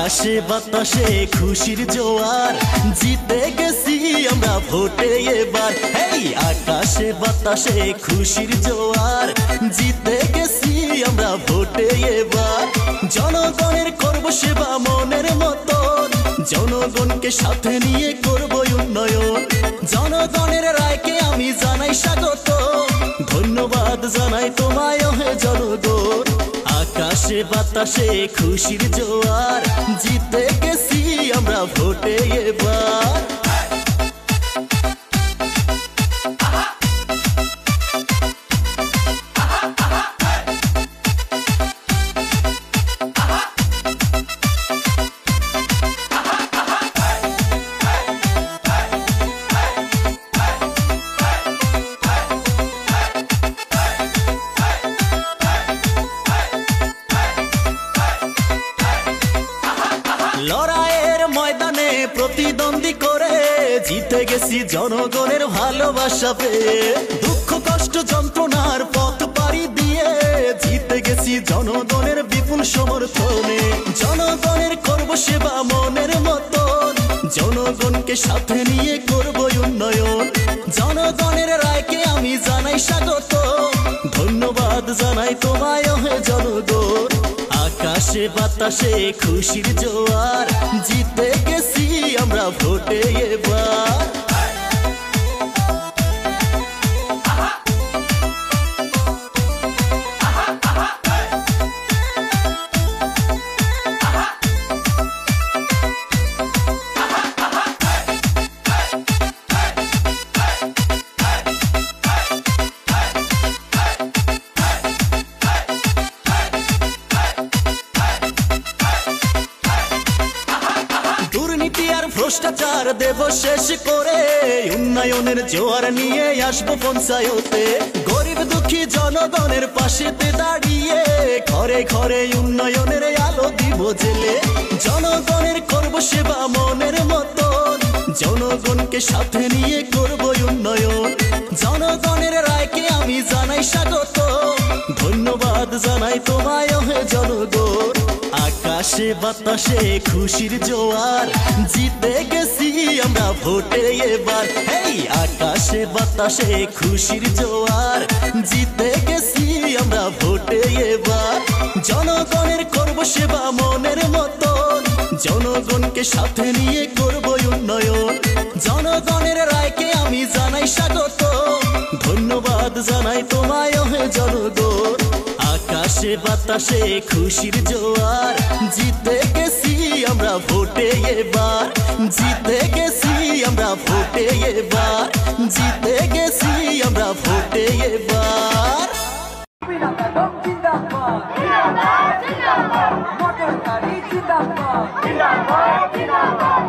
আকাশে বাতাসে খুশির জোয়ার, জিতে গেছি আমরা ভোটে এবার। এই আকাশে বাতাসে খুশির জোয়ার, জিতে গেছি আমরা ভোটে এবার। জনগণের করব সেবা মনের মতন, জনগণকে সাথে নিয়ে করব উন্নয়ন। জনগণের রায়কে আমি জানাই স্বাগত, ধন্যবাদ জানাই তোমায় হে জনগণ। আকাশে বাতাসে খুশির জোয়ার, জিতে গেছি আমরা ভোটে এবার। লড়াইয়ের ময়দানে প্রতিদ্বন্দ্বী করে জিতে গেছি জনগণের ভালোবাসা পেয়ে। দুঃখ কষ্ট যন্ত্রণার পথ পাড়ি দিয়ে জিতে গেছি জনগণের বিপুল সমর্থনে। জনগণের করব সেবা মনের মতন, জনগণকে সাথে নিয়ে করব উন্নয়ন। জনগণের রায়কে আমি জানাই স্বাগত, ধন্যবাদ জানাই তোমায় হে জনগণ। আকাশে বাতাসে খুশির জোয়ার, জিতে গেছি আমরা ভোটে এবার। দুর্নীতি আর ভ্রষ্টাচার দেব শেষ করে, উন্নয়নের জোয়ার নিয়ে আসবো পঞ্চায়েতে। গরিব দুঃখী জনগণের পাশেতে দাঁড়িয়ে ঘরে ঘরে উন্নয়নের আলো দিব জেলে। জনগণের করব সেবা মনের মতন, জনগণকে সাথে নিয়ে করব উন্নয়ন। জনগণের রায়কে আমি জানাই স্বাগত, ধন্যবাদ জানাই তোমায় হে জনগণ। আকাশে বাতাসে খুশির জোয়ার, জিতে গেছি আমরা ভোটে এবার। এই আকাশে বাতাসে খুশির জোয়ার, জিতে গেছি আমরা ভোটে এবার। জনগণের করব সেবা মনের মতন, জনগণকে সাথে নিয়ে করব উন্নয়ন। জনগণের রায়কে আমি জানাই স্বাগত, ধন্যবাদ জানাই তোমায় হে জনগণ। আকাশে বাতাসে খুশির জোয়ার, জিতে গেছি আমরা ভোটে এবার। জিতে গেছি আমরা ভোটে এবার, জিতে গেছি আমরা ভোটে এবার। জিন্দাবাদ জিন্দাবাদ, মোটর গাড়ি জিন্দাবাদ জিন্দাবাদ জিন্দাবাদ।